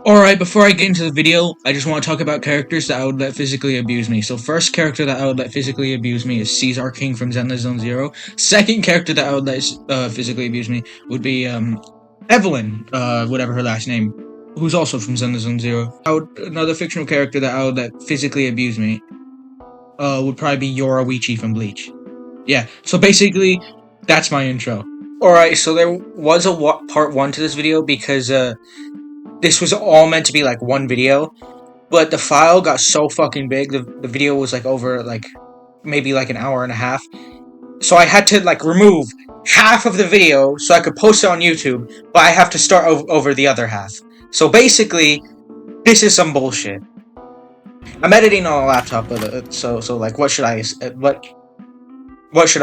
Alright, before I get into the video, I just want to talk about characters that I would let physically abuse me. So first character that I would let physically abuse me is Caesar King from Zenless Zone Zero. Second character that I would let physically abuse me would be Evelyn, whatever her last name, who's also from Zenless Zone Zero. Another fictional character that I would let physically abuse me would probably be youre from Bleach. Yeah, so basically, that's my intro. Alright, so there was a part 1 to this video because this was all meant to be like one video, but the file got so fucking big. The video was like over like maybe like an hour and a half, so I had to like remove half of the video so I could post it on YouTube, but I have to start over the other half. So basically, this is some bullshit. I'm editing on a laptop, but so like what should I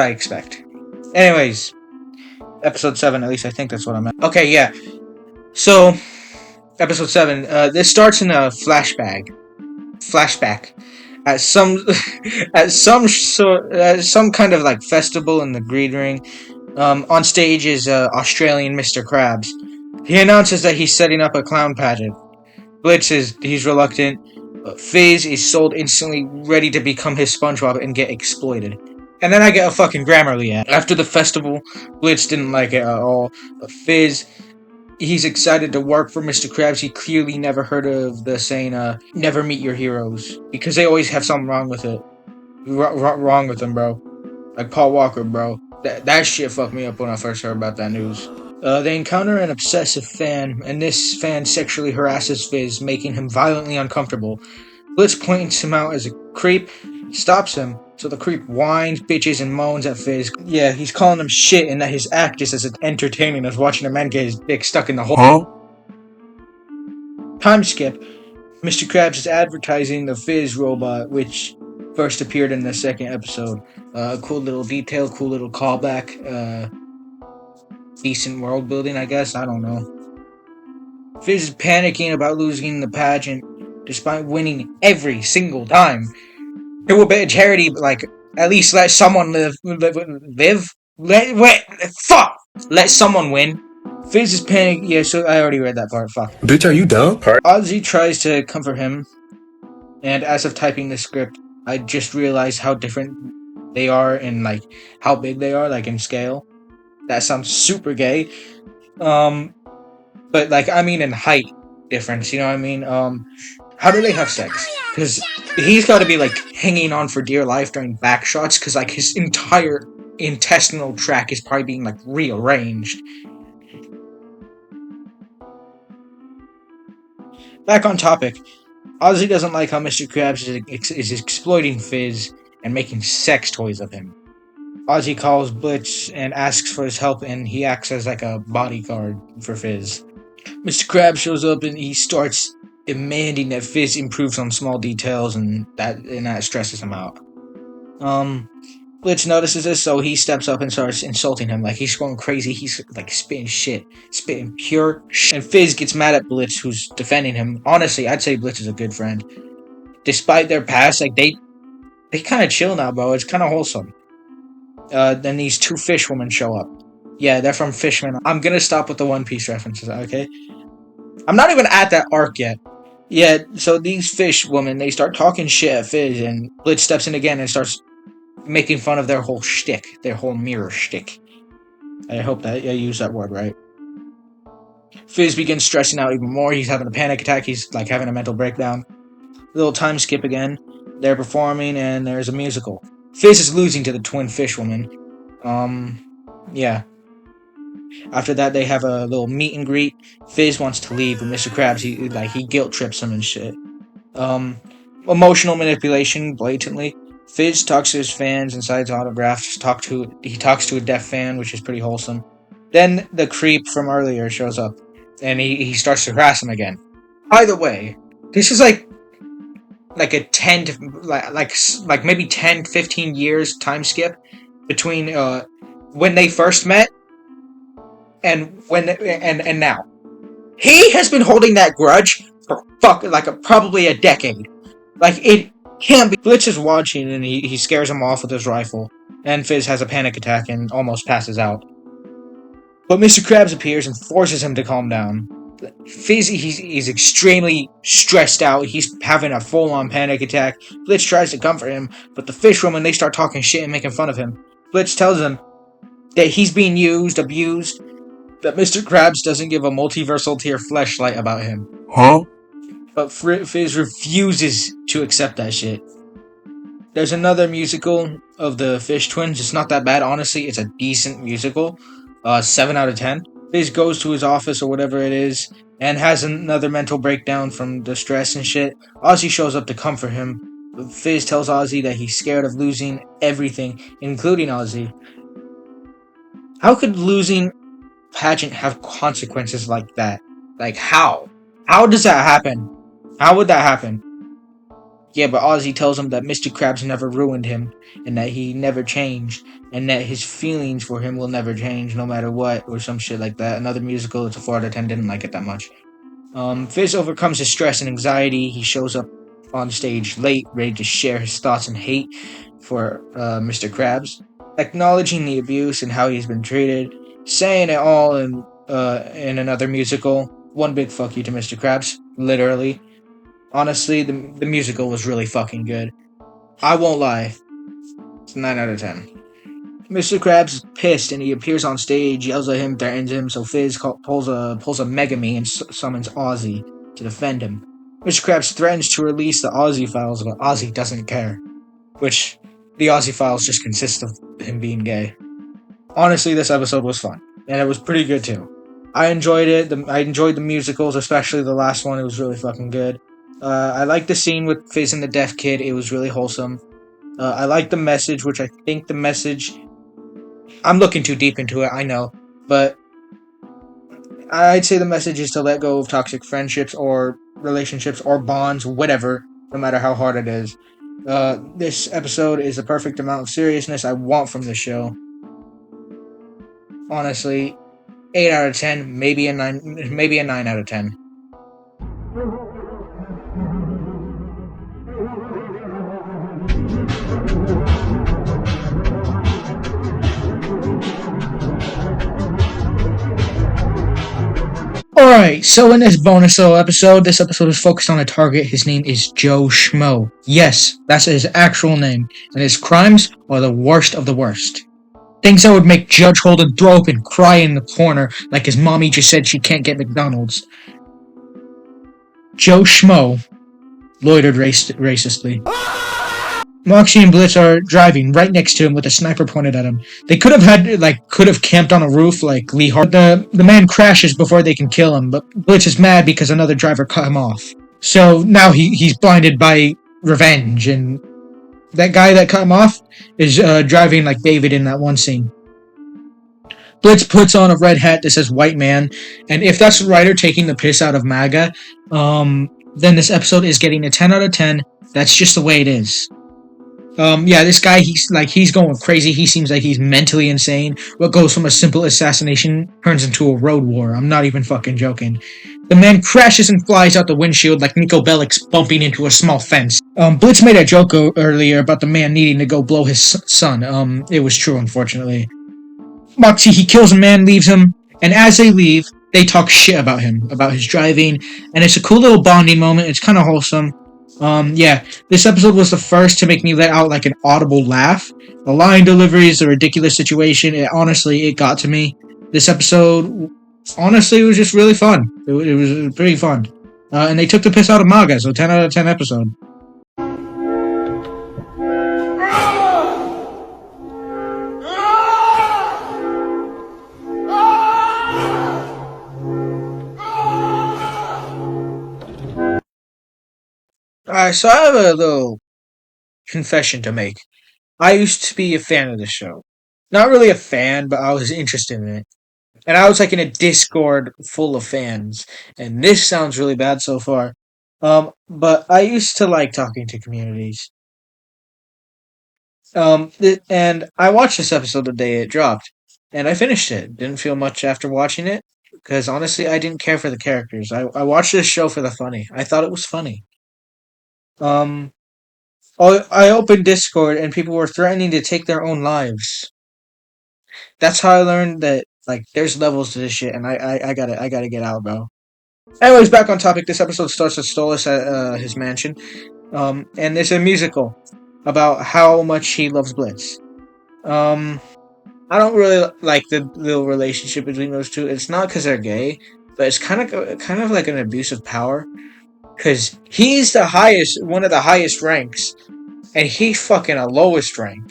expect? Anyways, episode 7. At least I think that's what I'm at. Okay, yeah. So episode 7. This starts in a flashback at some some kind of like festival in the green ring. On stage is Australian Mr. Krabs. He announces that he's setting up a clown pageant. He's reluctant. Fizz is sold instantly, ready to become his SpongeBob and get exploited. And then I get a fucking Grammarly ad. After the festival, Blitz didn't like it at all. Fizz, he's excited to work for Mr. Krabs. He clearly never heard of the saying, never meet your heroes. Because they always have something wrong with it. Wrong with them, bro. Like Paul Walker, bro. That shit fucked me up when I first heard about that news. They encounter an obsessive fan, and this fan sexually harasses Fizz, making him violently uncomfortable. Blitz points him out as a creep, stops him, so the creep whines, bitches, and moans at Fizz. Yeah, he's calling him shit and that his act is as entertaining as watching a man get his dick stuck in the hole. Huh? Time skip. Mr. Krabs is advertising the Fizz robot, which first appeared in the second episode. Cool little detail, cool little callback, decent world building, I guess, I don't know. Fizz is panicking about losing the pageant, despite winning every single time. Do a bit of charity, but like, at least let someone live? Let someone win. Fizz is panicking. Yeah, so I already read that part, fuck. Bitch, are you dumb? Ozzy tries to comfort him, and as of typing this script, I just realized how different they are in, like, how big they are, like, in scale. That sounds super gay. But, like, I mean in height difference, you know what I mean? How do they have sex? Because he's got to be, like, hanging on for dear life during back shots, because, like, his entire intestinal tract is probably being, like, rearranged. Back on topic. Ozzy doesn't like how Mr. Krabs is exploiting Fizz and making sex toys of him. Ozzy calls Blitz and asks for his help, and he acts as like a bodyguard for Fizz. Mr. Krabs shows up and he starts demanding that Fizz improves on small details, and that stresses him out. Blitz notices this, so he steps up and starts insulting him. Like, he's going crazy. He's like spitting pure shit. And Fizz gets mad at Blitz, who's defending him. Honestly, I'd say Blitz is a good friend. Despite their past, like, they kind of chill now, bro. It's kind of wholesome. Then these two fish women show up. Yeah, they're from Fishman. I'm gonna stop with the One Piece references, okay? I'm not even at that arc yet. Yeah, so these fish women, they start talking shit at Fizz, and Blitz steps in again and starts making fun of their whole shtick, their whole mirror shtick. I hope that I use that word right. Fizz begins stressing out even more. He's having a panic attack. He's like having a mental breakdown. Little time skip again. They're performing, and there's a musical. Fizz is losing to the twin fish woman. Yeah. After that, they have a little meet and greet. Fizz wants to leave, but Mr. Krabs, he guilt trips him and shit. Emotional manipulation, blatantly. Fizz talks to his fans and signs autographs. He talks to a deaf fan, which is pretty wholesome. Then the creep from earlier shows up, and he starts to harass him again. By the way, this is like a 10 to, like maybe 10, 15 years time skip between when they first met and now. He has been holding that grudge for probably a decade. Like, it can't be. Blitz is watching, and he scares him off with his rifle, and Fizz has a panic attack and almost passes out. But Mr. Krabs appears and forces him to calm down. Fizz, he's extremely stressed out. He's having a full-on panic attack. Blitz tries to comfort him, but the fish woman, they start talking shit and making fun of him. Blitz tells him that he's being used, abused, that Mr. Krabs doesn't give a multiversal tier fleshlight about him. Huh? But Fizz refuses to accept that shit. There's another musical of the Fish Twins. It's not that bad, honestly. It's a decent musical. 7 out of 10. Fizz goes to his office or whatever it is and has another mental breakdown from the stress and shit. Ozzy shows up to comfort him. Fizz tells Ozzy that he's scared of losing everything, including Ozzy. How could losing pageant have consequences like that? Like, how? How does that happen? How would that happen? Yeah, but Ozzy tells him that Mr. Krabs never ruined him, and that he never changed, and that his feelings for him will never change no matter what, or some shit like that. Another musical, it's a 4 out of 10, didn't like it that much. Fizz overcomes his stress and anxiety. He shows up on stage late, ready to share his thoughts and hate for Mr. Krabs, acknowledging the abuse and how he's been treated, saying it all in another musical. One big fuck you to Mr. Krabs, literally. Honestly, the musical was really fucking good. I won't lie. It's 9 out of 10. Mr. Krabs is pissed and he appears on stage, yells at him, threatens him, so Fizz pulls a Mega Me and summons Ozzy to defend him. Mr. Krabs threatens to release the Ozzy files, but Ozzy doesn't care. Which, the Ozzy files just consist of him being gay. Honestly, this episode was fun, and it was pretty good too. I enjoyed it. I enjoyed the musicals, especially the last one. It was really fucking good. I liked the scene with Fizz and the deaf kid. It was really wholesome. I like the message, which I think the message... I'm looking too deep into it, I know. But I'd say the message is to let go of toxic friendships or relationships or bonds, whatever, no matter how hard it is. This episode is the perfect amount of seriousness I want from the show. Honestly, 8 out of 10, maybe a 9 out of 10. Alright, so in this bonus episode, this episode is focused on a target. His name is Joe Schmo. Yes, that's his actual name, and his crimes are the worst of the worst. Things that would make Judge Holden throw up and cry in the corner like his mommy just said she can't get McDonald's. Joe Schmo loitered racistly. Moxie and Blitz are driving right next to him with a sniper pointed at him. They could have camped on a roof like Lee Hart. The man crashes before they can kill him, but Blitz is mad because another driver cut him off. So now he's blinded by revenge, and that guy that cut him off is driving like David in that one scene. Blitz puts on a red hat that says white man, and if that's the writer taking the piss out of MAGA, then this episode is getting a 10 out of 10. That's just the way it is. Yeah, this guy, he's going crazy. He seems like he's mentally insane. What goes from a simple assassination turns into a road war. I'm not even fucking joking. The man crashes and flies out the windshield like Nico Bellic's bumping into a small fence. Blitz made a joke earlier about the man needing to go blow his son. It was true, unfortunately. Moxie, he kills a man, leaves him, and as they leave, they talk shit about him, about his driving, and it's a cool little bonding moment. It's kind of wholesome. Yeah, this episode was the first to make me let out like an audible laugh. The line deliveries, the ridiculous situation, it got to me. This episode, honestly, was just really fun. It was pretty fun. And they took the piss out of MAGA, so 10 out of 10 episode. Alright, so I have a little confession to make. I used to be a fan of the show. Not really a fan, but I was interested in it. And I was like in a Discord full of fans. And this sounds really bad so far. But I used to like talking to communities. And I watched this episode the day it dropped. And I finished it. Didn't feel much after watching it. Because honestly, I didn't care for the characters. I watched this show for the funny. I thought it was funny. Um, I opened Discord and people were threatening to take their own lives. That's how I learned that like there's levels to this shit, and I gotta get out, bro. Anyways, back on topic. This episode starts with Stolas at his mansion, and there's a musical about how much he loves Blitz. Um, I don't really like the little relationship between those two. It's not because they're gay, but it's kind of like an abuse of power. Because he's the highest, one of the highest ranks, and he's fucking a lowest rank.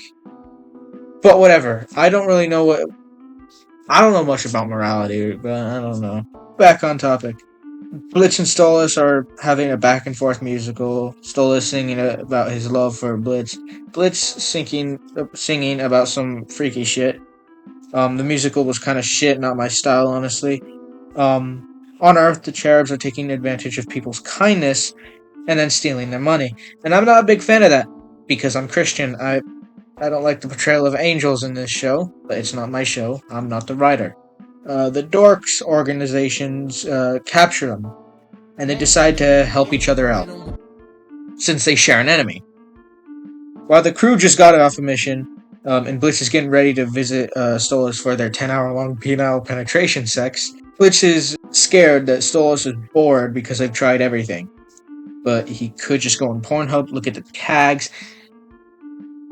But whatever. I don't know much about morality, but I don't know. Back on topic. Blitz and Stolas are having a back and forth musical. Stolas singing about his love for Blitz. Blitz singing about some freaky shit. The musical was kind of shit, not my style, honestly. On Earth, the cherubs are taking advantage of people's kindness and then stealing their money. And I'm not a big fan of that because I'm Christian. I don't like the portrayal of angels in this show, but it's not my show. I'm not the writer. The Dorks organizations capture them, and they decide to help each other out since they share an enemy. While the crew just got off a mission, and Blitz is getting ready to visit Stolas for their 10-hour-long penile penetration sex, Blitz is scared that Stolas is bored because they've tried everything. But he could just go on Pornhub, look at the tags,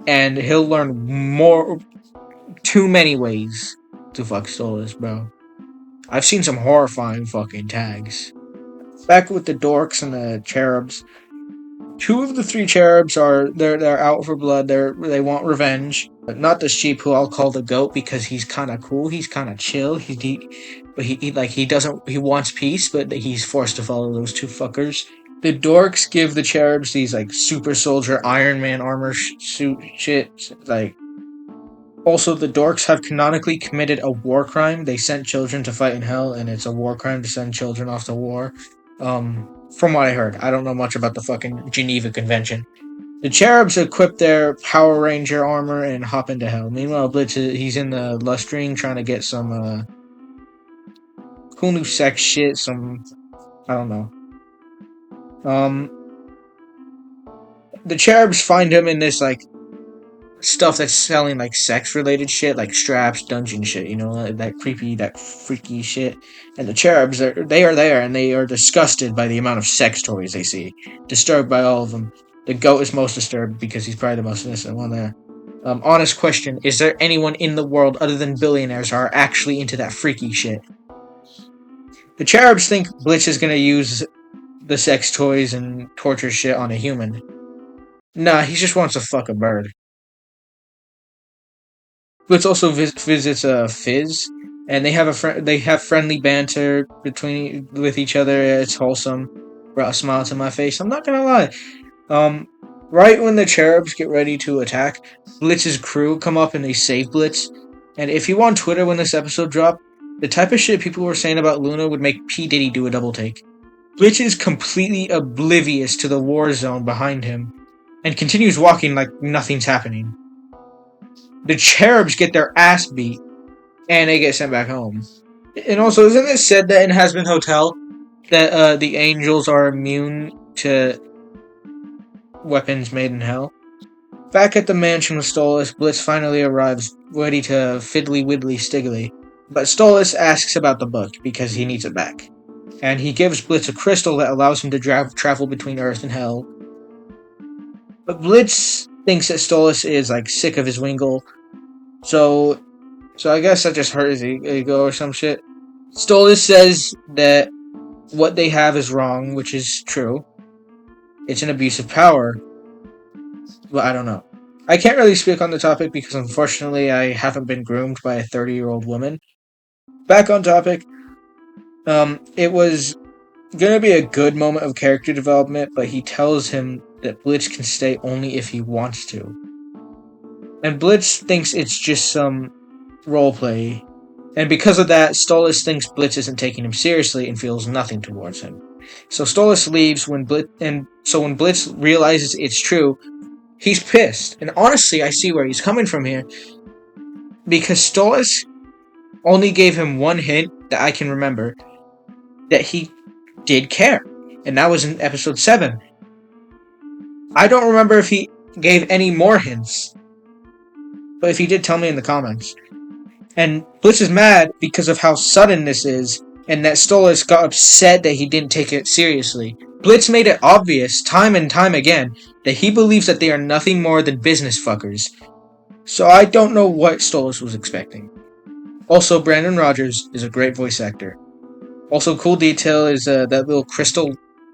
and he'll learn too many ways to fuck Stolas, bro. I've seen some horrifying fucking tags. Back with the Dorks and the Cherubs. Two of the three cherubs they're out for blood. They want revenge, but not the sheep, who I'll call the goat because he's kind of cool. He's kind of chill. He wants peace, but he's forced to follow those two fuckers. The dorks give the cherubs these like super soldier Iron Man armor suit shit. Like, also the dorks have canonically committed a war crime. They sent children to fight in hell, and it's a war crime to send children off to war. From what I heard, I don't know much about the fucking Geneva Convention. The cherubs equip their Power Ranger armor and hop into hell. Meanwhile, Blitz, he's in the lust ring trying to get some cool new sex shit. I don't know. The cherubs find him in this like stuff that's selling like sex related shit, like straps, dungeon shit, that creepy, that freaky shit. And the cherubs are there, and they are disgusted by the amount of sex toys they see, disturbed by all of them. The goat is most disturbed because he's probably the most innocent one there. Honest question: is there anyone in the world other than billionaires who are actually into that freaky shit? The cherubs think Blitz is gonna use the sex toys and torture shit on a human. Nah, he just wants to fuck a bird. Blitz also visits Fizz, and they have friendly banter with each other. It's wholesome. Brought a smile to my face. I'm not gonna lie. Right when the cherubs get ready to attack, Blitz's crew come up and they save Blitz. And if you were on Twitter when this episode dropped, the type of shit people were saying about Luna would make P. Diddy do a double take. Blitz is completely oblivious to the war zone behind him, and continues walking like nothing's happening. The cherubs get their ass beat, and they get sent back home. And also, isn't it said that in Hazbin Hotel that the angels are immune to weapons made in hell? Back at the mansion with Stolas, Blitz finally arrives, ready to fiddly widdly stiggly. But Stolas asks about the book, because he needs it back. And he gives Blitz a crystal that allows him to travel between Earth and Hell. But Blitz thinks that Stolas is, like, sick of his wingle. So I guess that just hurt his ego or some shit. Stolas says that what they have is wrong, which is true. It's an abuse of power. But I don't know. I can't really speak on the topic because unfortunately I haven't been groomed by a 30-year-old woman. Back on topic. It was gonna be a good moment of character development, but he tells him that Blitz can stay only if he wants to. And Blitz thinks it's just some roleplay. And because of that, Stolas thinks Blitz isn't taking him seriously and feels nothing towards him. So Stolas leaves when Blitz realizes it's true, he's pissed. And honestly, I see where he's coming from here. Because Stolas only gave him one hint that I can remember that he did care. And that was in episode 7. I don't remember if he gave any more hints. But if he did, tell me in the comments. And Blitz is mad because of how sudden this is, and that Stolas got upset that he didn't take it seriously. Blitz made it obvious, time and time again, that he believes that they are nothing more than business fuckers. So I don't know what Stolas was expecting. Also, Brandon Rogers is a great voice actor. Also, cool detail is that little crystal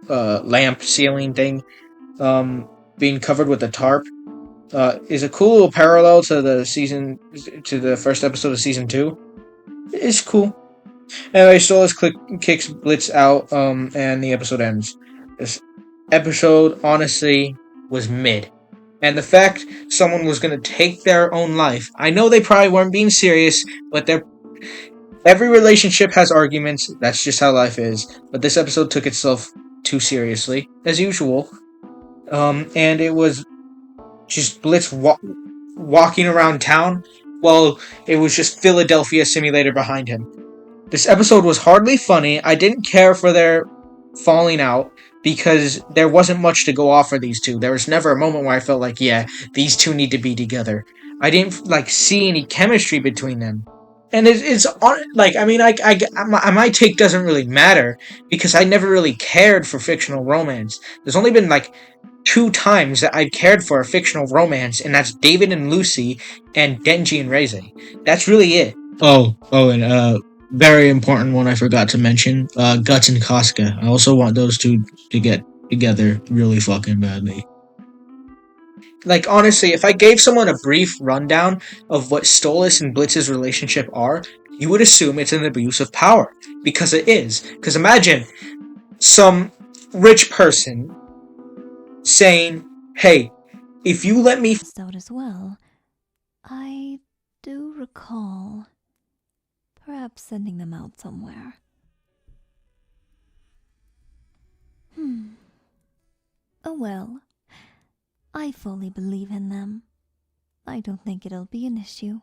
lamp ceiling thing being covered with a tarp. Is a cool little parallel to the first episode of season 2. It's cool. Anyway, Stolas kicks Blitz out, and the episode ends. This episode, honestly, was mid. And the fact someone was going to take their own life, I know they probably weren't being serious, but every relationship has arguments. That's just how life is. But this episode took itself too seriously, as usual. And it was just Blitz walking around town while it was just Philadelphia Simulator behind him. This episode was hardly funny. I didn't care for their falling out because there wasn't much to go off for these two. There was never a moment where I felt like, yeah, these two need to be together. I didn't see any chemistry between them. And it's like, I mean, my take doesn't really matter because I never really cared for fictional romance. There's only been 2 times that I cared for a fictional romance, and that's David and Lucy and Denji and Reize. That's really it. And very important one I forgot to mention, Guts and Casca. I also want those two to get together really fucking badly. Honestly, if I gave someone a brief rundown of what Stolas and Blitz's relationship are, you would assume it's an abuse of power. Because it is. Because imagine some rich person saying, hey, if you let me out as well, I do recall perhaps sending them out somewhere. Oh well, I fully believe in them. I don't think it'll be an issue,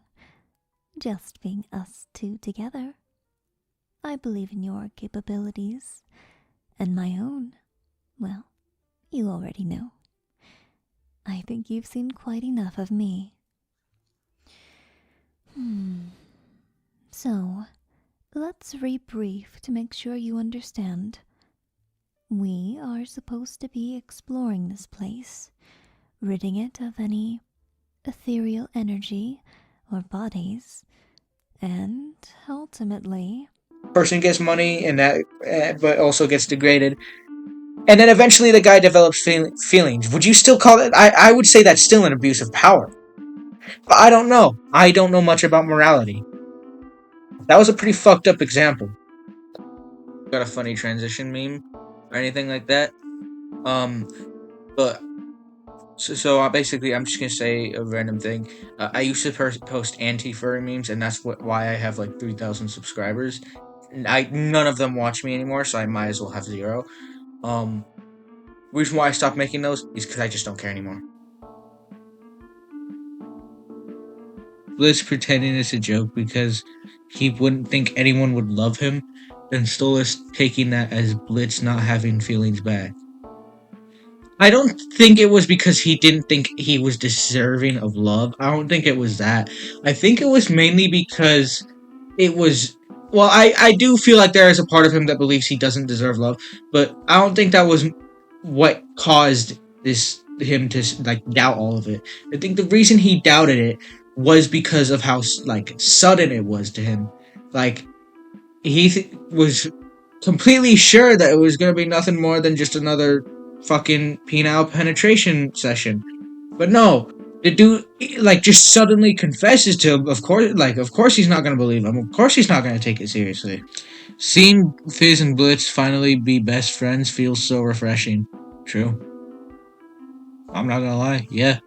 just being us two together. I believe in your capabilities, and my own. Well, you already know. I think you've seen quite enough of me. So, let's rebrief to make sure you understand. We are supposed to be exploring this place, ridding it of any ethereal energy or bodies, and ultimately... person gets money and that, but also gets degraded. And then eventually the guy develops feelings. Would you still call it? I would say that's still an abuse of power. But I don't know. I don't know much about morality. That was a pretty fucked up example. Got a funny transition meme or anything like that? But so basically, I'm just gonna say a random thing. I used to post anti-furry memes, and that's why I have 3,000 subscribers. None of them watch me anymore, so I might as well have 0. Reason why I stopped making those is because I just don't care anymore. Blitz pretending it's a joke because he wouldn't think anyone would love him, and Stolas taking that as Blitz not having feelings back. I don't think it was because he didn't think he was deserving of love. I don't think it was that. I think it was mainly because it was... Well, I do feel like there is a part of him that believes he doesn't deserve love, but I don't think that was what caused him to doubt all of it. I think the reason he doubted it was because of how sudden it was to him. He was completely sure that it was going to be nothing more than just another fucking penile penetration session. But no, the dude just suddenly confesses to him. Of course he's not going to believe him. Of course he's not going to take it seriously. Seeing Fizz and Blitz finally be best friends feels so refreshing. True. I'm not gonna lie, yeah.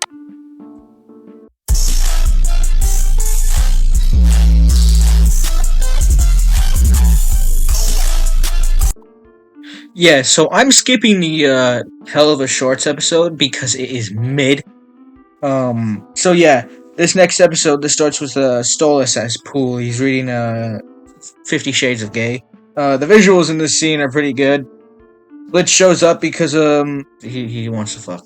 Yeah, so I'm skipping the Helluva Shorts episode because it is mid. So yeah, this next episode, this starts with Stolas at his pool. He's reading 50 Shades of Gay. The visuals in this scene are pretty good. Blitz shows up because he wants to fuck.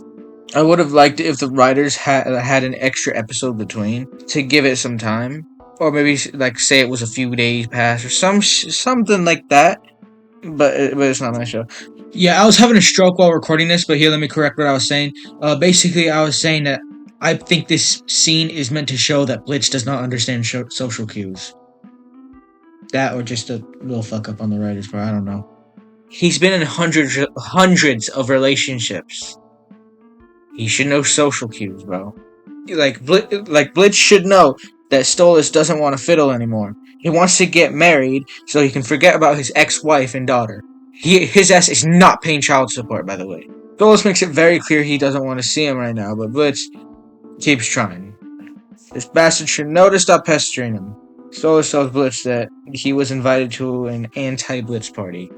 I would have liked it if the writers had an extra episode between to give it some time. or maybe like say it was a few days past or something like that. But it's not my show. Yeah, I was having a stroke while recording this, but here, let me correct what I was saying. Basically, I was saying that I think this scene is meant to show that Blitz does not understand social cues. That or just a little fuck up on the writer's part, I don't know. He's been in hundreds of relationships. He should know social cues, bro. Like Blitz should know that Stolas doesn't want to fiddle anymore. He wants to get married so he can forget about his ex-wife and daughter. His ass is not paying child support, by the way. Stolas makes it very clear he doesn't want to see him right now, but Blitz keeps trying. This bastard should know to stop pestering him. Stolas tells Blitz that he was invited to an anti-Blitz party.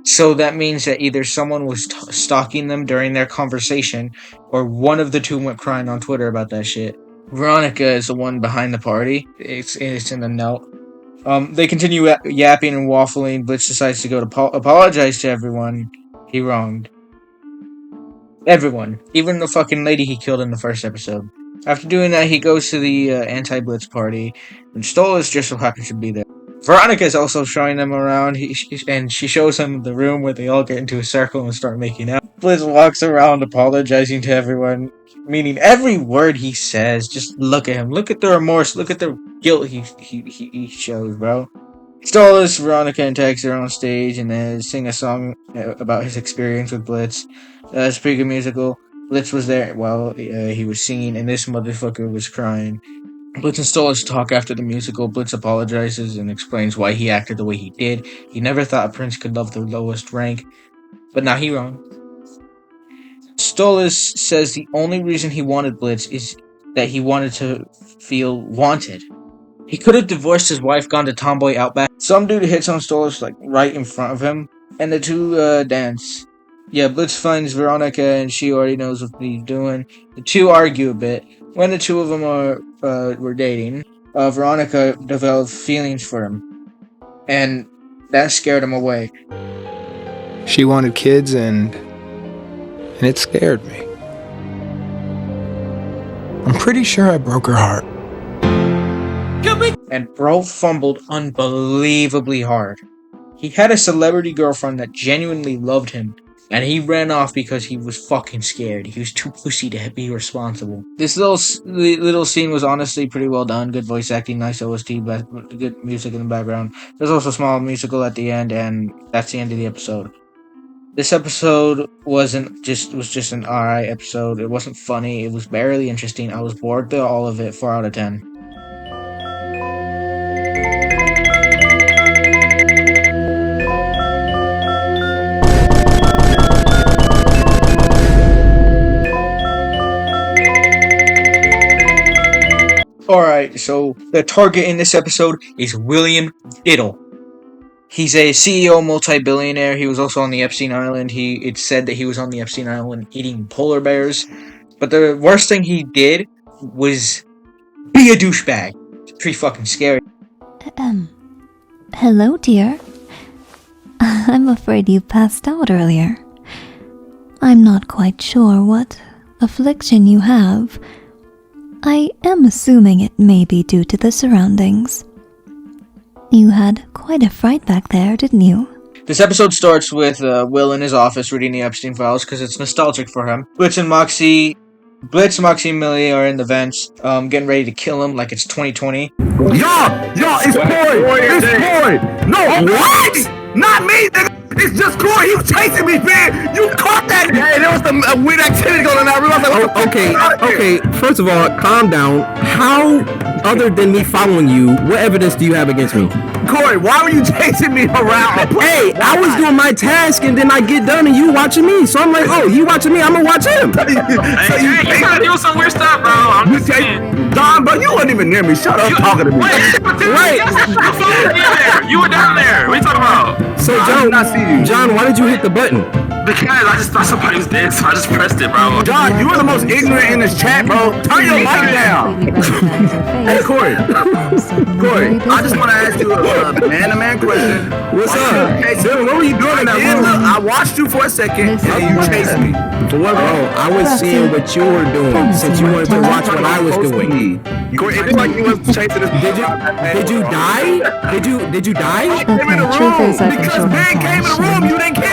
So that means that either someone was stalking them during their conversation, or one of the two went crying on Twitter about that shit. Veronica is the one behind the party. It's in the note. They continue yapping and waffling. Blitz decides to go to apologize to everyone he wronged. Everyone. Even the fucking lady he killed in the first episode. After doing that, he goes to the anti-Blitz party, and Stolas just so happens to be there. Veronica is also showing them around, and she shows them the room where they all get into a circle and start making out. Blitz walks around apologizing to everyone, meaning every word he says. Just look at him. Look at the remorse. Look at the guilt he shows, bro. Stolas, Veronica, and Tex are on stage and they sing a song about his experience with Blitz. It's a pretty good musical. Blitz was there while he was singing, and this motherfucker was crying. Blitz and Stolas talk after the musical. Blitz apologizes and explains why he acted the way he did. He never thought a prince could love the lowest rank, but now he wrong. Stolas says the only reason he wanted Blitz is that he wanted to feel wanted. He could have divorced his wife, gone to Tomboy Outback. Some dude hits on Stolas like right in front of him, and the two dance. Yeah, Blitz finds Veronica, and she already knows what he's doing. The two argue a bit. When the two of them were dating, Veronica developed feelings for him, and that scared him away. She wanted kids, and it scared me. I'm pretty sure I broke her heart. And bro fumbled unbelievably hard. He had a celebrity girlfriend that genuinely loved him, and he ran off because he was fucking scared. He was too pussy to be responsible. This little scene was honestly pretty well done. Good voice acting, nice OST, good music in the background. There's also a small musical at the end, and that's the end of the episode. This episode was just an alright episode. It wasn't funny. It was barely interesting. I was bored through all of it. 4 out of 10. Alright, so the target in this episode is William Diddle. He's a CEO multi-billionaire. He was also on the Epstein Island. It's said that he was on the Epstein Island eating polar bears. But the worst thing he did was be a douchebag. It's pretty fucking scary. Hello, dear. I'm afraid you passed out earlier. I'm not quite sure what affliction you have. I am assuming it may be due to the surroundings. You had quite a fright back there, didn't you? This episode starts with Will in his office reading the Epstein files because it's nostalgic for him. Blitz, Moxie, and Millie are in the vents, getting ready to kill him like it's 2020. Y'all, it's Corey. It's Corey. No, what? Not me, nigga. It's just Corey. He was chasing me, man. You caught that. Hey, there was some weird activity going on. I realized, like, okay. First of all, calm down. How, other than me following you, what evidence do you have against me? Corey, why were you chasing me around? Hey, I was doing my task, and then I get done, and you watching me. So I'm like, oh, you watching me? I'm gonna watch him. Hey, you trying to do some weird stuff, bro. I'm just saying. Don, bro, you weren't even near me. Shut up talking to me. Wait. You were down there. What are you talking about? So, John, why did you hit the button? Because I just thought somebody was dead, so I just pressed it, bro. John, you are the most ignorant in this chat, bro. Turn your mic down. Hey, Corey. Corey, I just want to ask you a man-to-man question. What's up? Hey, Dylan, what were you doing in that room? I watched you for a second, and you chased me. For what? Oh, I was seeing what you were doing since you wanted to watch what I was doing. Corey, it looked like you was chasing this. Did you die? Did you die? Okay, truth is I've been Because short on Ben came in the cash. room, you didn't care.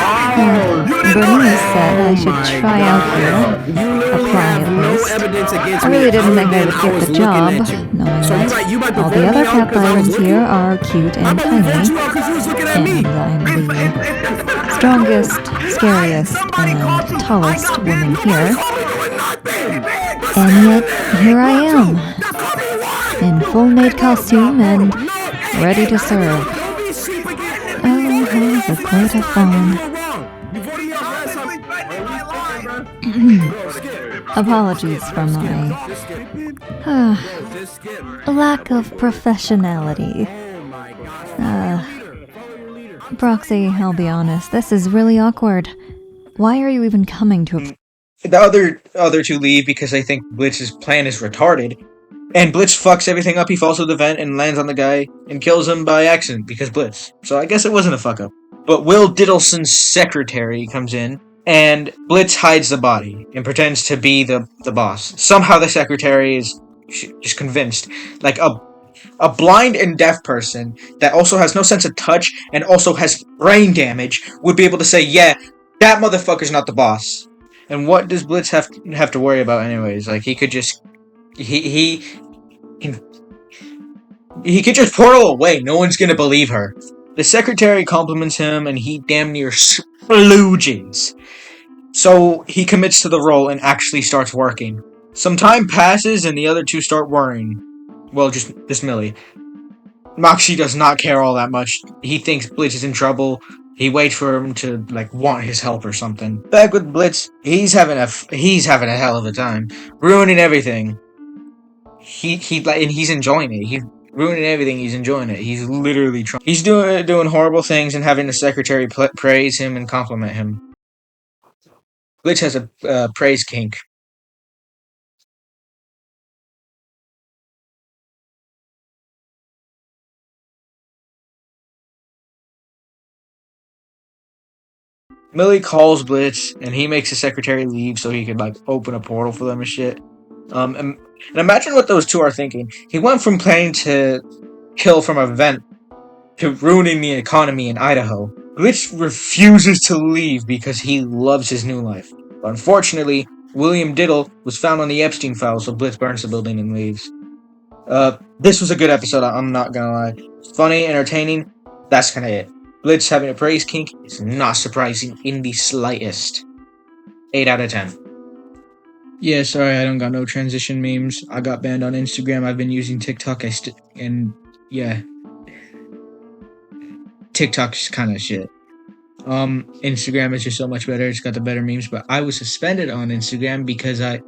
You didn't know Bernice that. said I should try out here, You literally apply have at no least. evidence against I me. really didn't think I other would than get was the looking job, at you. knowing So that you about to all vote the me other out cat 'cause I was lions looking? here are cute How and about we vote tiny, you out because you was looking at me? and I'm the strongest, scariest, and tallest woman here. And yet, here I am, in full maid costume and ready to serve. Oh, how's it quite have fallen. Apologies for my lack of professionality. Proxy, I'll be honest, this is really awkward. Why are you even coming to a... The other two leave because they think Blitz's plan is retarded. And Blitz fucks everything up. He falls through the vent and lands on the guy and kills him by accident because Blitz. So I guess it wasn't a fuck up. But Will Diddleson's secretary comes in and Blitz hides the body and pretends to be the boss. Somehow the secretary is just convinced. Like a blind and deaf person that also has no sense of touch and also has brain damage would be able to say, yeah, that motherfucker's not the boss. And what does Blitz have to worry about anyways? Like, he could just... He could just portal away. No one's gonna believe her. The secretary compliments him, and he damn near splooges. So he commits to the role and actually starts working. Some time passes, and the other two start worrying. Well, just Millie. Moxie does not care all that much. He thinks Blitz is in trouble. He waits for him to want his help or something. Back with Blitz, he's having a hell of a time, ruining everything. He's enjoying it. He's ruining everything. He's enjoying it. He's literally trying. He's doing horrible things and having the secretary praise him and compliment him. Glitch has a praise kink. Millie calls Blitz, and he makes the secretary leave so he could open a portal for them and shit. And imagine what those two are thinking. He went from planning to kill from a vent to ruining the economy in Idaho. Glitch refuses to leave because he loves his new life. But unfortunately, William Diddle was found on the Epstein file, so Blitz burns the building and leaves. This was a good episode, I'm not gonna lie. Funny, entertaining, that's kinda it. Blitz having a praise kink is not surprising in the slightest. 8 out of 10. Yeah, sorry, I don't got no transition memes. I got banned on Instagram. I've been using TikTok. Yeah. TikTok's kind of shit. Instagram is just so much better. It's got the better memes, but I was suspended on Instagram because and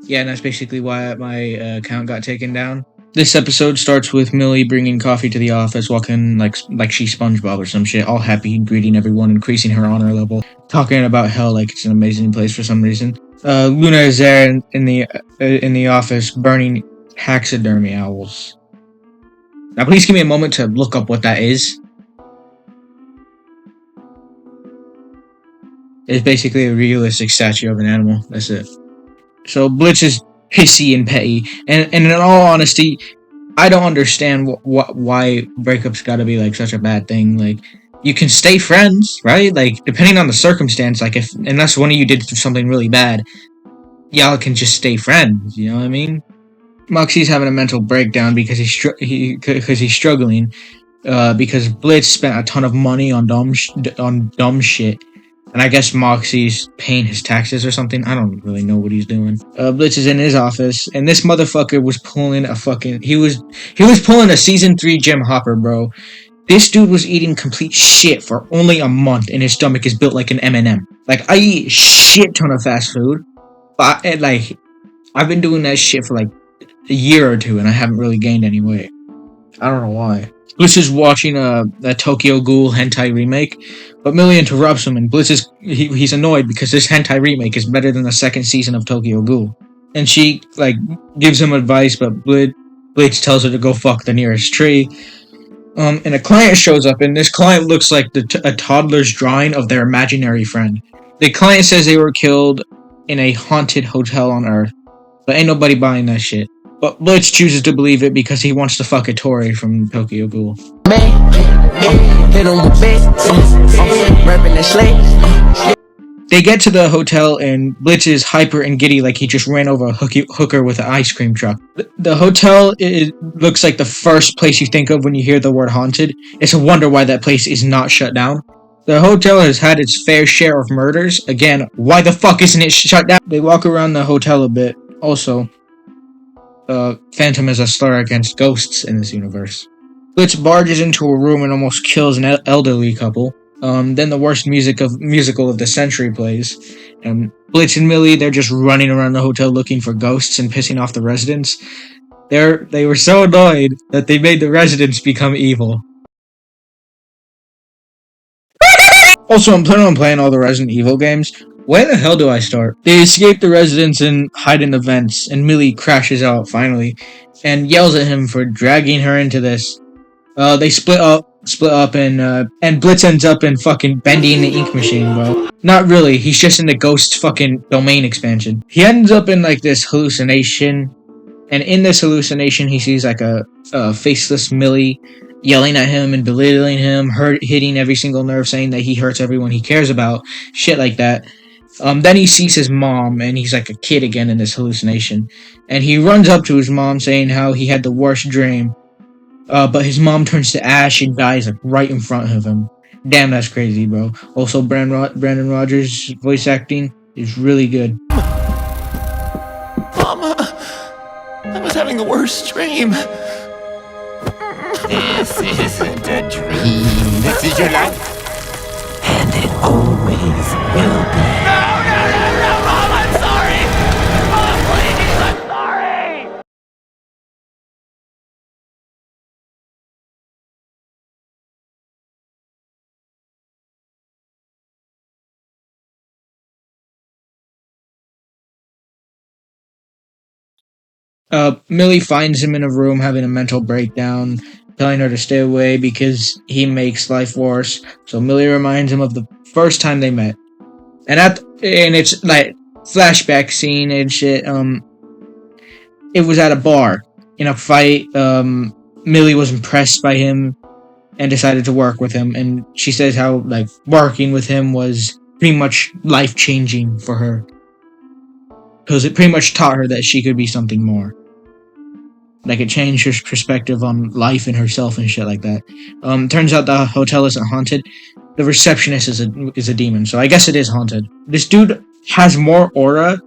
that's basically why my account got taken down. This episode starts with Millie bringing coffee to the office, walking like she's SpongeBob or some shit, all happy, greeting everyone, increasing her honor level, talking about hell like it's an amazing place for some reason. Luna is there in the office, burning taxidermy owls. Now, please give me a moment to look up what that is. It's basically a realistic statue of an animal. That's it. So Blitz is pissy and petty, and in all honesty, I don't understand why breakups gotta be such a bad thing. You can stay friends, right? Depending on the circumstance, unless one of you did something really bad, y'all can just stay friends. You know what I mean? Moxie's having a mental breakdown because he's struggling. Because Blitz spent a ton of money on dumb shit. And I guess Moxie's paying his taxes or something. I don't really know what he's doing. Blitz is in his office, and this motherfucker was pulling he was pulling a season 3 Jim Hopper, bro. This dude was eating complete shit for only a month, and his stomach is built like an M&M. I eat a shit ton of fast food, but I've been doing that shit for a year or two, and I haven't really gained any weight. I don't know why. Blitz is watching a Tokyo Ghoul hentai remake, but Millie interrupts him, and Blitz he's annoyed because this hentai remake is better than the second season of Tokyo Ghoul. And she gives him advice, but Blitz tells her to go fuck the nearest tree. And a client shows up, and this client looks like a toddler's drawing of their imaginary friend. The client says they were killed in a haunted hotel on Earth, but ain't nobody buying that shit. But Blitz chooses to believe it because he wants to fuck a Tori from Tokyo Ghoul. They get to the hotel and Blitz is hyper and giddy like he just ran over a hooker with an ice cream truck. The hotel looks like the first place you think of when you hear the word haunted. It's a wonder why that place is not shut down. The hotel has had its fair share of murders. Again, why the fuck isn't it shut down? They walk around the hotel a bit. Also, Phantom is a slur against ghosts in this universe. Blitz barges into a room and almost kills an elderly couple. Then the worst musical of the century plays. And Blitz and Millie, they're just running around the hotel looking for ghosts and pissing off the residents. They were so annoyed that they made the residents become evil. Also, I'm planning on playing all the Resident Evil games. Where the hell do I start? They escape the residents and hide in the vents, and Millie crashes out finally, and yells at him for dragging her into this. They split up, and Blitz ends up in fucking Bendy in the Ink Machine, bro. Not really, he's just in the Ghost fucking domain expansion. He ends up in this hallucination, and in this hallucination he sees a faceless Millie yelling at him and belittling him, hitting every single nerve, saying that he hurts everyone he cares about, shit like that. Then he sees his mom, and he's like a kid again in this hallucination. And he runs up to his mom, saying how he had the worst dream. But his mom turns to ash and dies right in front of him. Damn, that's crazy, bro. Also, Brandon Rogers' voice acting is really good. Mama, I was having the worst dream. This isn't a dream. This is your life. And it always will be. No, Mom, I'm sorry. Mom, please, I'm sorry. Millie finds him in a room having a mental breakdown, telling her to stay away because he makes life worse. So Millie reminds him of the first time they met. And it's like flashback scene and shit. It was at a bar in a fight. Millie was impressed by him and decided to work with him. And she says how working with him was pretty much life changing for her because it pretty much taught her that she could be something more. It changed her perspective on life and herself and shit like that. Turns out the hotel isn't haunted. The receptionist is a demon, so I guess it is haunted. This dude has more aura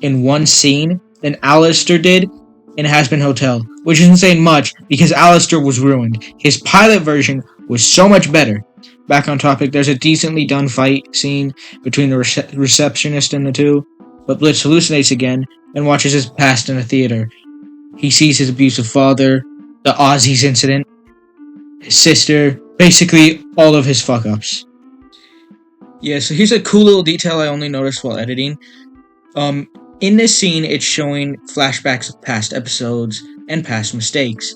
in one scene than Alistair did in Has-Been Hotel, which isn't saying much because Alistair was ruined. His pilot version was so much better. Back on topic, there's a decently done fight scene between the receptionist and the two, but Blitz hallucinates again and watches his past in a theater. He sees his abusive father, the Aussies incident, his sister, basically all of his fuck-ups. Yeah, so here's a cool little detail I only noticed while editing. In this scene, it's showing flashbacks of past episodes and past mistakes.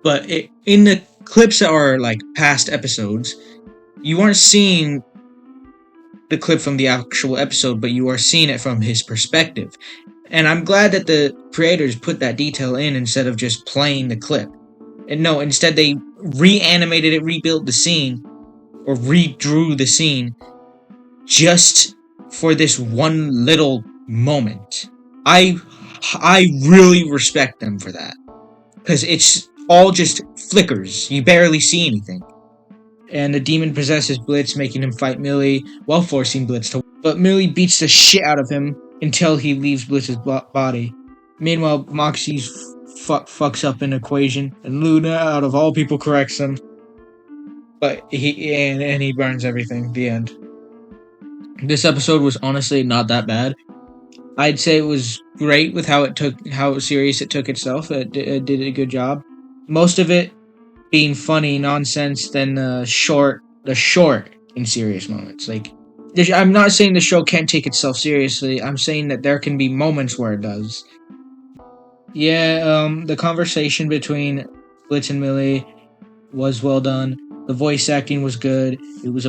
But in the clips that are past episodes, you aren't seeing the clip from the actual episode, but you are seeing it from his perspective. And I'm glad that the creators put that detail in instead of just playing the clip. And no, instead they reanimated it, rebuilt the scene, or redrew the scene just for this one little moment. I really respect them for that. Because it's all just flickers. You barely see anything. And the demon possesses Blitz, making him fight Millie while forcing Blitz to... But Millie beats the shit out of him until he leaves Blitz's body. Meanwhile, Moxie fucks up an equation, and Luna, out of all people, corrects him. But he burns everything. The end. This episode was honestly not that bad. I'd say it was great with how serious it took itself. It did a good job. Most of it being funny nonsense than the short in serious moments. Like, I'm not saying the show can't take itself seriously. I'm saying that there can be moments where it does. Yeah, the conversation between Blitz and Millie was well done. The voice acting was good. It was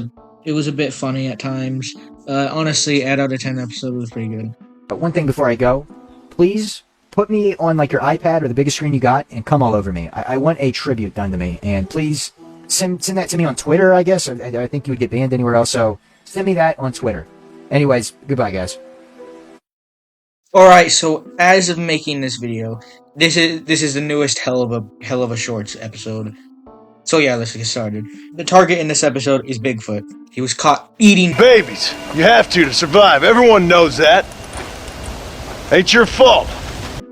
a bit funny at times. Honestly, 8 out of 10 episode was pretty good. But one thing before I go, please put me on like your iPad or the biggest screen you got and come all over me. I want a tribute done to me, and please send that to me on Twitter. I guess I think you would get banned anywhere else, so send me that on Twitter. Anyways, goodbye, guys. Alright, so as of making this video, this is the newest hell of a shorts episode. So yeah, let's get started. The target in this episode is Bigfoot. He was caught eating babies. You have to survive. Everyone knows that. Ain't your fault.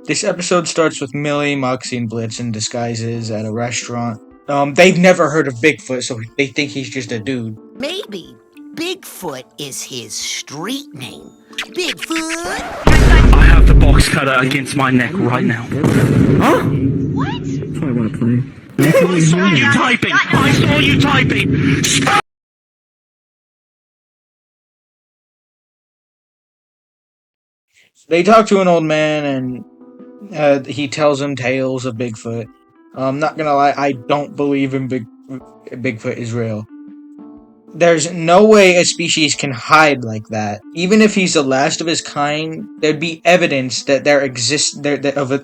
This episode starts with Millie, Moxie, and Blitz in disguises at a restaurant. They've never heard of Bigfoot, so they think he's just a dude. Maybe Bigfoot is his street name. Bigfoot! I have the box cutter against my neck right now. Huh? What? Probably want to play. I saw you typing! I saw you typing! Stop! They talk to an old man, and he tells them tales of Bigfoot. I'm not gonna lie, I don't believe in Bigfoot is real. There's no way a species can hide like that. Even if he's the last of his kind, there'd be evidence that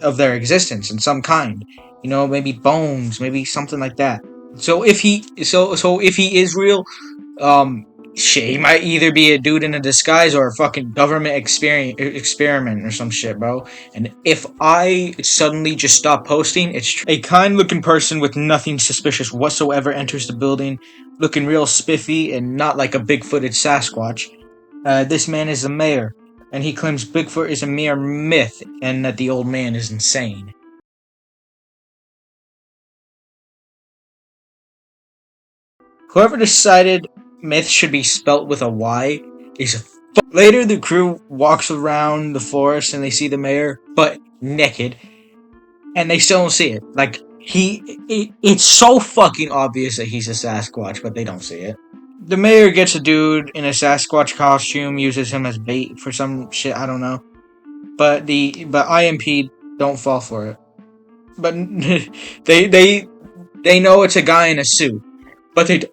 of their existence in some kind. You know, maybe bones, maybe something like that. So if he is real, shit, he might either be a dude in a disguise or a fucking government experiment or some shit, bro. And if I suddenly just stop posting, it's a kind-looking person with nothing suspicious whatsoever enters the building, looking real spiffy and not like a big-footed Sasquatch. This man is the mayor, and he claims Bigfoot is a mere myth and that the old man is insane. Whoever decided myth should be spelt with a Y is Later, the crew walks around the forest and they see the mayor, but naked, and they still don't see it. Like, it's so fucking obvious that he's a Sasquatch, but they don't see it. The mayor gets a dude in a Sasquatch costume, uses him as bait for some shit, I don't know. But IMP don't fall for it. But they know it's a guy in a suit, but they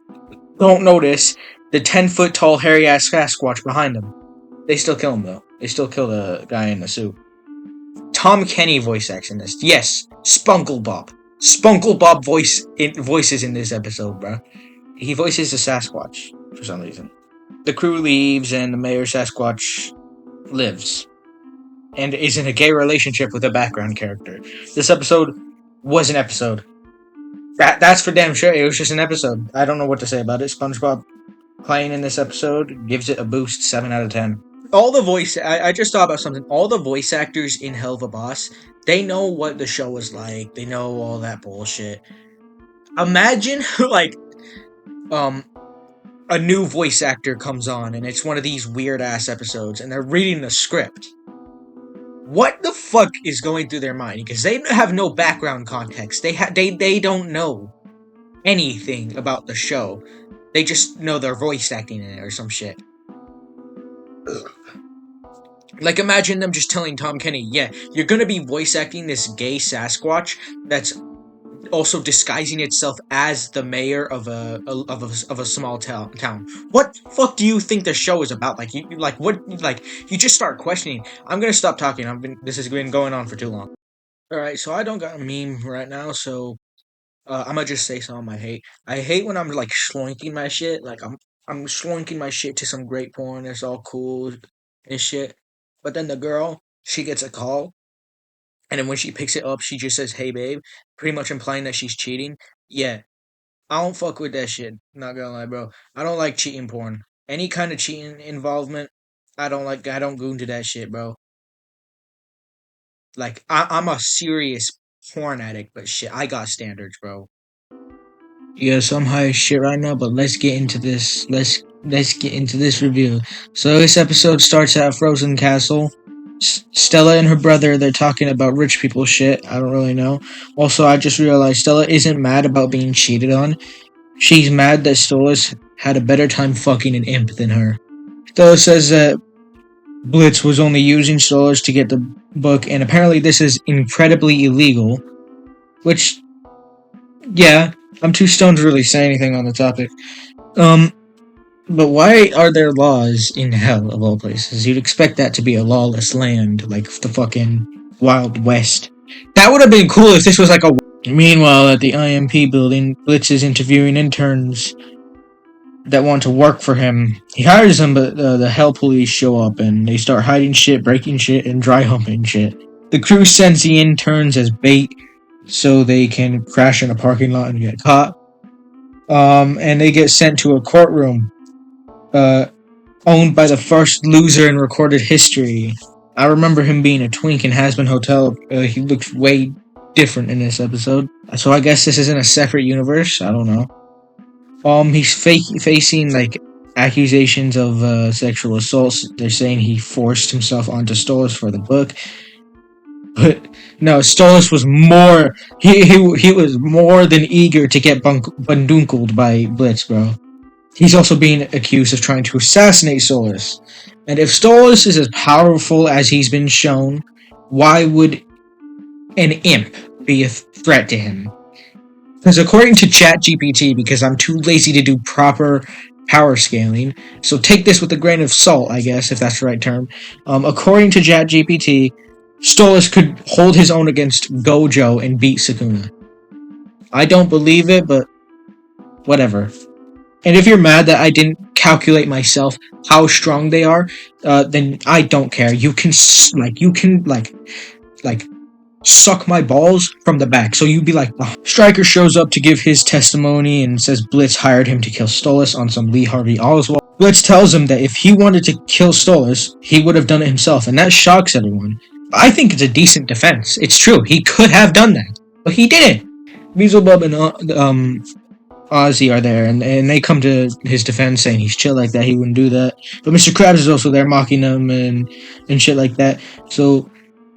don't notice the 10-foot tall hairy-ass Sasquatch behind him. They still kill him, though. They still kill the guy in the suit. Tom Kenny voice acts in this. Yes, Spunkle Bob. Spunkle Bob voices in this episode, bro. He voices the Sasquatch, for some reason. The crew leaves, and the mayor Sasquatch lives. And is in a gay relationship with a background character. This episode was an episode. That's for damn sure. It was just an episode. I don't know what to say about it. SpongeBob playing in this episode gives it a boost 7 out of 10. I just thought about something. All the voice actors in Helluva Boss, they know what the show is like. They know all that bullshit. Imagine, like, a new voice actor comes on, and it's one of these weird-ass episodes, and they're reading the script. What the fuck is going through their mind? Because they have no background context. They don't know anything about the show. They just know they're voice acting in it or some shit. Ugh. Like, imagine them just telling Tom Kenny, yeah, you're gonna be voice acting this gay Sasquatch that's also disguising itself as the mayor of a small town. What the fuck do you think the show is about? Like, you just start questioning. I'm gonna stop talking. This has been going on for too long. Alright, so I don't got a meme right now, so I'm gonna just say something I hate. I hate when I'm like schloinking my shit. Like, I'm schloinking my shit to some great porn. It's all cool and shit. But then the girl, she gets a call, and then when she picks it up, she just says, "Hey, babe," pretty much implying that she's cheating. Yeah, I don't fuck with that shit. Not gonna lie, bro. I don't like cheating porn. Any kind of cheating involvement, I don't like. I don't go into that shit, bro. Like, I'm a serious porn addict, but shit, I got standards, bro. Yes, I'm high as shit right now, but let's get into this. Let's get into this review. So this episode starts at Frozen Castle. Stella and her brother, they're talking about rich people shit. I don't really know. Also, I just realized Stella isn't mad about being cheated on. She's mad that Stolas had a better time fucking an imp than her. Stella says that Blitz was only using Stolas to get the book, and apparently this is incredibly illegal. Which, yeah, I'm too stoned to really say anything on the topic. But why are there laws in hell, of all places? You'd expect that to be a lawless land, like the fucking Wild West. That would have been cool if this was like a... Meanwhile, at the IMP building, Blitz is interviewing interns that want to work for him. He hires them, but the hell police show up, and they start hiding shit, breaking shit, and dry humping shit. The crew sends the interns as bait, so they can crash in a parking lot and get caught. And they get sent to a courtroom owned by the first loser in recorded history. I remember him being a twink in Hazbin Hotel. He looked way different in this episode. So I guess this is in a separate universe. I don't know. He's facing like accusations of sexual assaults. They're saying he forced himself onto Stolas for the book. But no, Stolas was more... He was more than eager to get bundunkled by Blitz, bro. He's also being accused of trying to assassinate Stolas. And if Stolas is as powerful as he's been shown, why would an imp be a threat to him? Because according to ChatGPT, because I'm too lazy to do proper power scaling, so take this with a grain of salt, I guess, if that's the right term. According to ChatGPT, Stolas could hold his own against Gojo and beat Sukuna. I don't believe it, but whatever. And if you're mad that I didn't calculate myself how strong they are, then I don't care. You can suck my balls from the back. So you'd be like, oh. Stryker shows up to give his testimony and says Blitz hired him to kill Stolas on some Lee Harvey Oswald. Blitz tells him that if he wanted to kill Stolas, he would have done it himself, and that shocks everyone. I think it's a decent defense. It's true, he could have done that, but he didn't. Beelzebub and Ozzy are there, and they come to his defense saying he's chill like that, he wouldn't do that. But Mr. Krabs is also there mocking him and shit like that. So,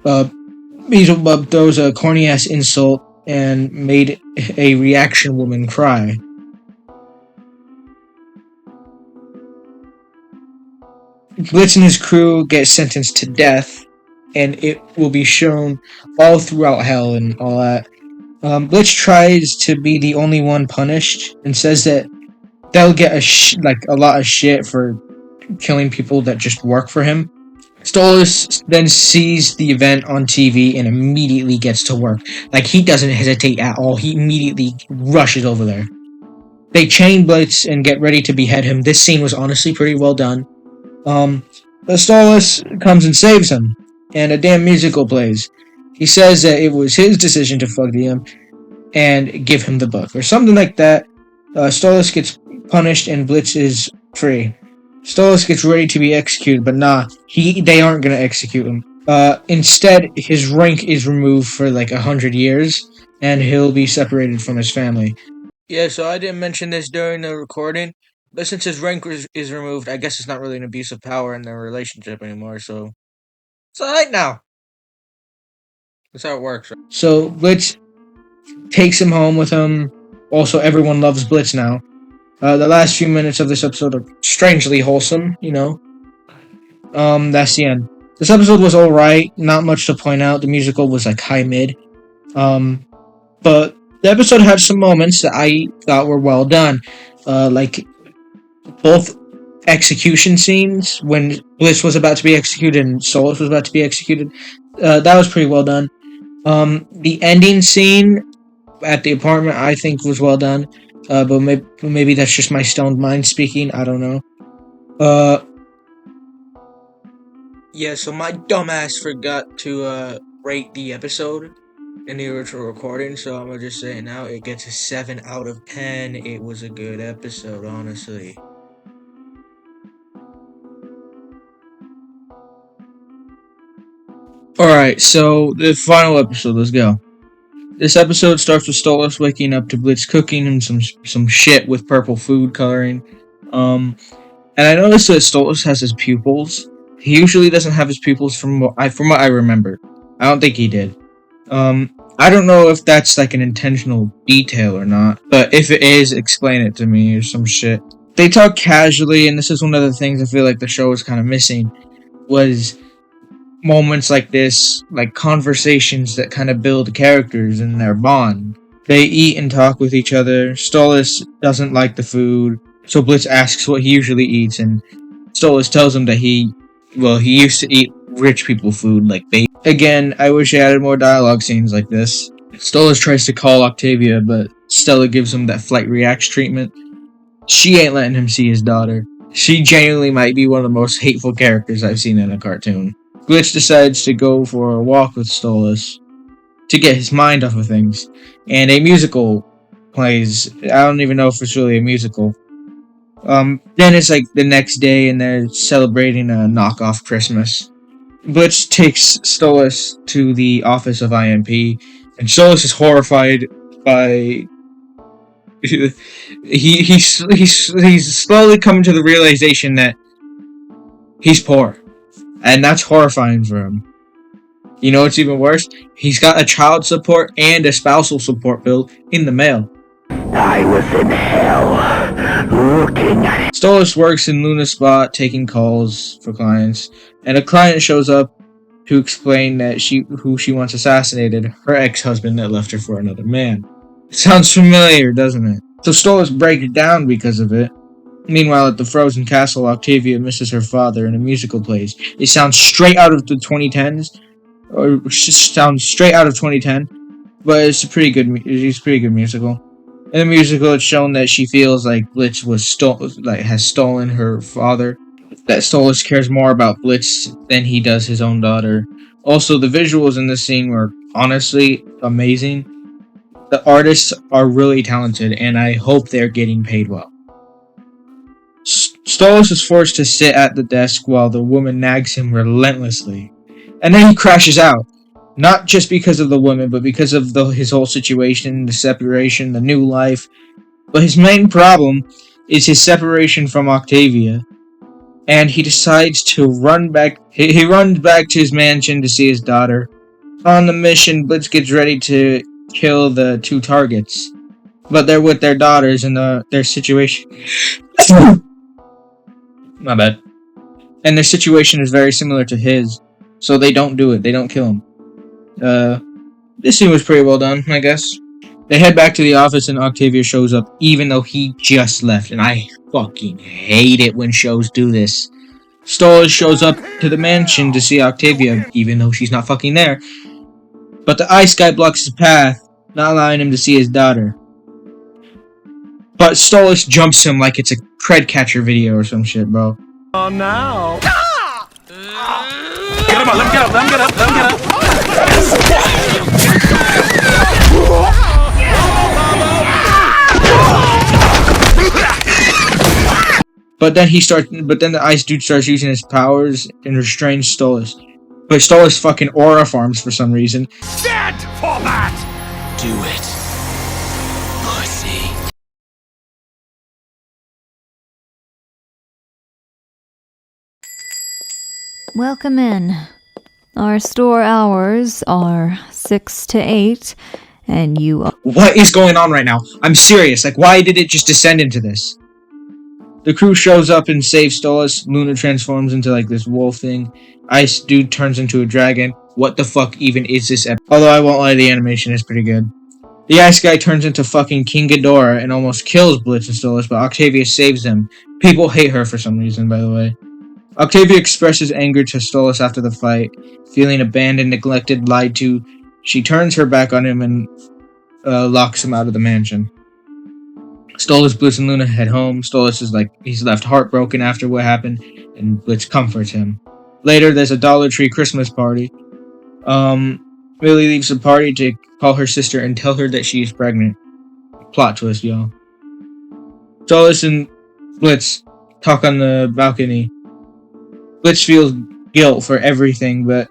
Beelzebub throws a corny-ass insult and made a reaction woman cry. Blitz and his crew get sentenced to death, and it will be shown all throughout hell and all that. Blitz tries to be the only one punished and says that they'll get a lot of shit for killing people that just work for him. Stolas then sees the event on TV and immediately gets to work. Like, he doesn't hesitate at all. He immediately rushes over there. They chain Blitz and get ready to behead him. This scene was honestly pretty well done. But Stolas comes and saves him, and a damn musical plays. He says that it was his decision to fuck the imp and give him the book, or something like that. Stolas gets punished and Blitz is free. Stolas gets ready to be executed, but nah, they aren't gonna execute him. Instead, his rank is removed for like 100 years, and he'll be separated from his family. Yeah, so I didn't mention this during the recording, but since his rank is removed, I guess it's not really an abuse of power in their relationship anymore, so it's alright now. That's how it works. Right? So Blitz takes him home with him. Also, everyone loves Blitz now. The last few minutes of this episode are strangely wholesome, you know. That's the end. This episode was alright, not much to point out. The musical was like high mid. But the episode had some moments that I thought were well done. Like both execution scenes when Blitz was about to be executed and Stolas was about to be executed. That was pretty well done. The ending scene at the apartment, I think, was well done. But maybe that's just my stoned mind speaking. I don't know. Yeah, so my dumbass forgot to rate the episode in the original recording, so I'm gonna just say it now. It gets a 7 out of 10. It was a good episode, honestly. Alright, so the final episode, let's go. This episode starts with Stolas waking up to Blitz cooking him some shit with purple food coloring. And I noticed that Stolas has his pupils, He usually doesn't have his pupils from what I remember. I don't think he did. I don't know if that's like an intentional detail or not, but if it is, explain it to me or some shit. They talk casually, and this is one of the things I feel like the show was kind of missing, was moments like this, like conversations that kind of build characters and their bond. They eat and talk with each other. Stolas doesn't like the food, so Blitz asks what he usually eats, and Stolas tells him that he used to eat rich people food like bacon. Again, I wish I added more dialogue scenes like this. Stolas tries to call Octavia, but Stella gives him that flight reacts treatment. She ain't letting him see his daughter. She genuinely might be one of the most hateful characters I've seen in a cartoon. Glitch decides to go for a walk with Stolas to get his mind off of things, and a musical plays. I don't even know if it's really a musical. Then it's like the next day, and they're celebrating a knockoff Christmas. Blitz takes Stolas to the office of IMP, and Stolas is horrified by he's slowly coming to the realization that he's poor, and that's horrifying for him. You know what's even worse? He's got a child support and a spousal support bill in the mail. I was in hell, looking at it. Stolas works in Luna's spot, taking calls for clients, and a client shows up to explain that who she wants assassinated, her ex-husband that left her for another man. Sounds familiar, doesn't it? So Stolas breaks down because of it. Meanwhile, at the Frozen Castle, Octavia misses her father in a musical plays. It sounds straight out of the 2010s, or sounds straight out of 2010, but it's a pretty good musical. In the musical, it's shown that she feels like Blitz has stolen her father. That Stolas cares more about Blitz than he does his own daughter. Also, the visuals in this scene were honestly amazing. The artists are really talented, and I hope they're getting paid well. Stolas is forced to sit at the desk while the woman nags him relentlessly. And then he crashes out. Not just because of the woman, but because of his whole situation, the separation, the new life. But his main problem is his separation from Octavia. And he decides to run back. He runs back to his mansion to see his daughter. On the mission, Blitz gets ready to kill the two targets. But they're with their daughters and their situation. My bad. And their situation is very similar to his. So they don't do it. They don't kill him. This scene was pretty well done, I guess. They head back to the office and Octavia shows up even though he just left. And I fucking hate it when shows do this. Stolas shows up to the mansion to see Octavia even though she's not fucking there. But the ice guy blocks his path, not allowing him to see his daughter. But Stolas jumps him like it's a cred catcher video or some shit, bro. Oh, now. Get him up, let him get up, let him get up, let him get up. But then the ice dude starts using his powers and restrains Stolas. But Stolas fucking aura farms for some reason. Dead for that! Do it, pussy. Welcome in. Our store hours are 6 to 8, and you are... What is going on right now? I'm serious. Like, why did it just descend into this? The crew shows up and saves Stolas. Luna transforms into like this wolf thing. Ice dude turns into a dragon. What the fuck even is this episode? Although I won't lie, the animation is pretty good. The ice guy turns into fucking King Ghidorah and almost kills Blitz and Stolas, but Octavia saves them. People hate her for some reason, by the way. Octavia expresses anger to Stolas after the fight. Feeling abandoned, neglected, lied to, she turns her back on him and locks him out of the mansion. Stolas, Blitz, and Luna head home. Stolas is like, he's left heartbroken after what happened, and Blitz comforts him. Later, there's a Dollar Tree Christmas party. Millie leaves the party to call her sister and tell her that she is pregnant. Plot twist, y'all. Stolas and Blitz talk on the balcony. Blitz feels guilt for everything, but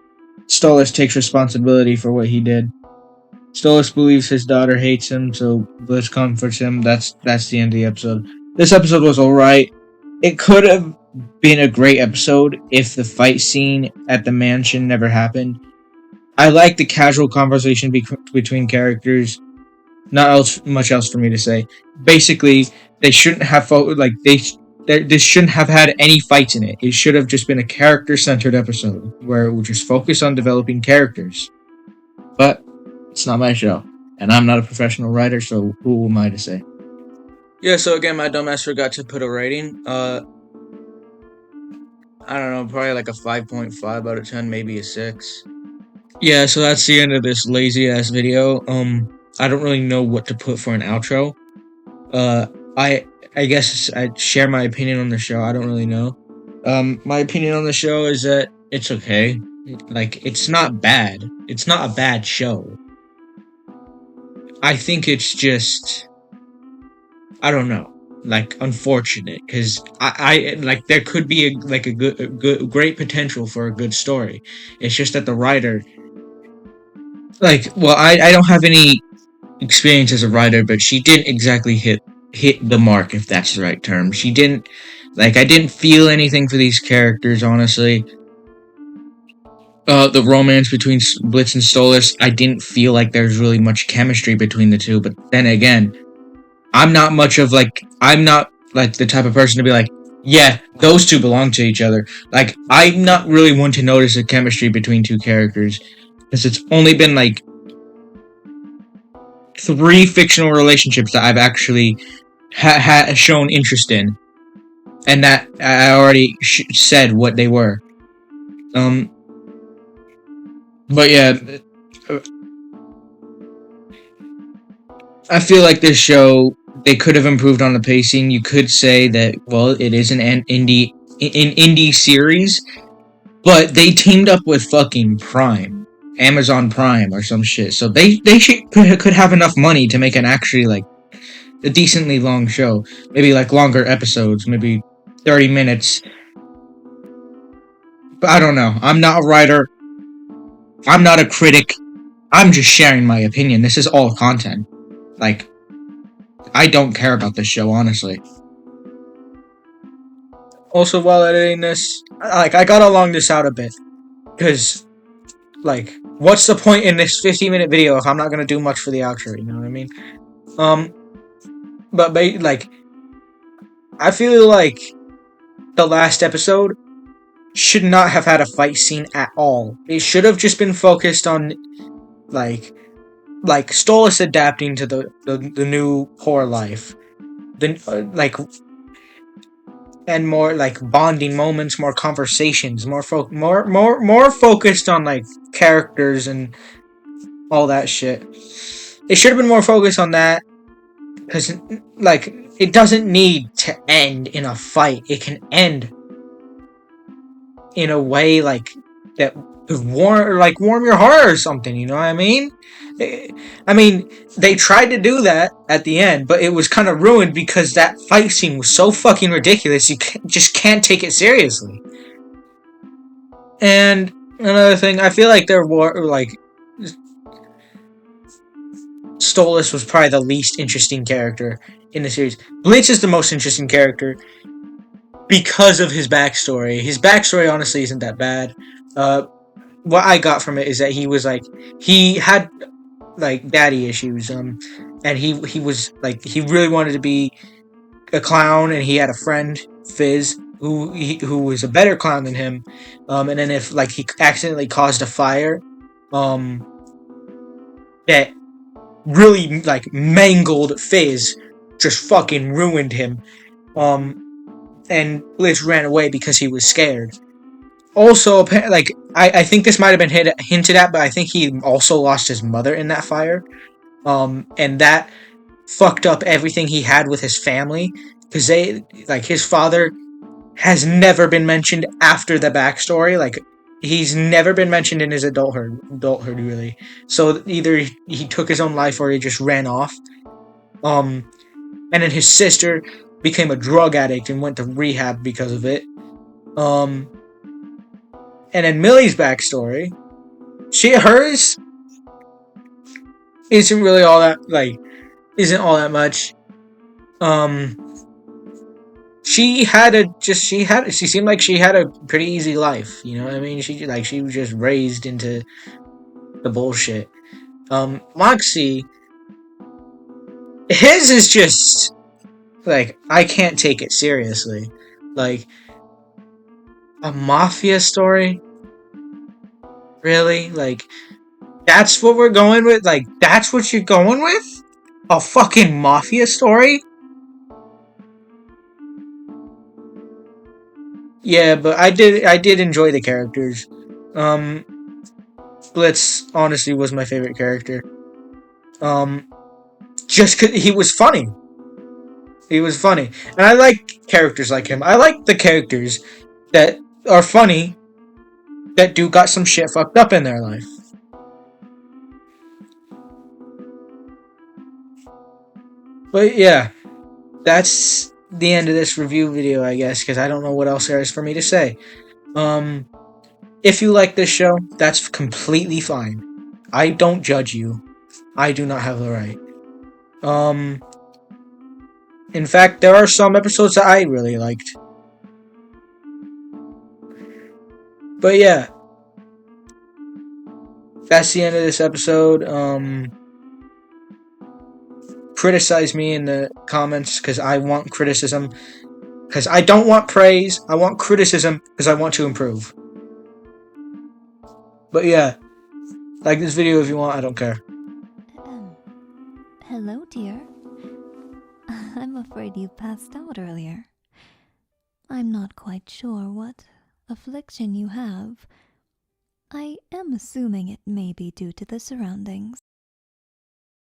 Stolas takes responsibility for what he did. Stolas believes his daughter hates him, so Blitz comforts him. That's the end of the episode. This episode was alright. It could have been a great episode if the fight scene at the mansion never happened. I like the casual conversation between characters. Not much else for me to say. Basically, they shouldn't have this shouldn't have had any fights in it. It should have just been a character-centered episode where it would just focus on developing characters. But it's not my show, and I'm not a professional writer, so who am I to say? Yeah, so again, my dumbass forgot to put a rating. I don't know, probably like a 5.5 out of 10, maybe a 6. Yeah, so that's the end of this lazy-ass video. I don't really know what to put for an outro. I guess I'd share my opinion on the show. I don't really know. My opinion on the show is that it's okay. Like, it's not bad. It's not a bad show. I think it's just, I don't know, like, unfortunate, because I like, there could be a great potential for a good story. It's just that the writer, like, well, I don't have any experience as a writer, but she didn't exactly hit the mark, if that's the right term. She didn't, like, I didn't feel anything for these characters, honestly. The romance between Blitz and Stolas, I didn't feel like there's really much chemistry between the two, but then again, I'm not the type of person to be like, yeah, those two belong to each other. Like, I'm not really one to notice a chemistry between two characters, because it's only been, like, 3 fictional relationships that I've actually shown interest in, and that I already said what they were. But yeah, I feel like this show, they could have improved on the pacing. You could say that, well, it is an indie series, but they teamed up with fucking Prime, Amazon Prime or some shit. So they could have enough money to make an actually, like, a decently long show. Maybe, like, longer episodes, maybe 30 minutes. But I don't know. I'm not a writer. I'm not a critic. I'm just sharing my opinion. This is all content. Like, I don't care about this show, honestly. Also, while editing this, I gotta long this out a bit. Because, like, what's the point in this 50-minute video if I'm not gonna do much for the outro, you know what I mean? But, like, I feel like the last episode should not have had a fight scene at all. It should have just been focused on, like Stolas adapting to the new poor life. And more, like, bonding moments, more conversations, more focused on, like, characters and all that shit. It should have been more focused on that, because, like, it doesn't need to end in a fight. It can end in a way, like, that could warm your heart or something, you know what I mean? I mean, they tried to do that at the end, but it was kind of ruined because that fight scene was so fucking ridiculous, you just can't take it seriously. And another thing, I feel like Stolas was probably the least interesting character in the series. Blitz is the most interesting character because of his backstory. His backstory, honestly, isn't that bad. What I got from it is that he had, like, daddy issues, and he really wanted to be a clown, and he had a friend, Fizz, who was a better clown than him, and then if, like, he accidentally caused a fire, that really, like, mangled Fizz, just fucking ruined him, and Liz ran away because he was scared. Also, like, I think this might have been hinted at, but I think he also lost his mother in that fire. And that fucked up everything he had with his family. Because his father has never been mentioned after the backstory. Like, he's never been mentioned in his adulthood, really. So either he took his own life or he just ran off. And then his sister became a drug addict and went to rehab because of it. And then Millie's backstory, hers isn't really all that, isn't all that much. she seemed like she had a pretty easy life, you know what I mean? She was just raised into the bullshit. Moxie, his is just like, I can't take it seriously. Like, a mafia story? Really? Like, that's what we're going with? Like, that's what you're going with? A fucking mafia story? Yeah, but I did enjoy the characters. Blitz honestly was my favorite character. Just 'cause he was funny. He was funny. And I like characters like him. I like the characters that are funny that do got some shit fucked up in their life. But yeah, that's the end of this review video, I guess, because I don't know what else there is for me to say. If you like this show, that's completely fine. I don't judge you. I do not have the right. In fact, there are some episodes that I really liked. But yeah, that's the end of this episode. Criticize me in the comments because I want criticism. Because I don't want praise. I want criticism because I want to improve. But yeah, like this video if you want. I don't care. Hello, dear. I'm afraid you passed out earlier. I'm not quite sure what affliction you have. I am assuming it may be due to the surroundings.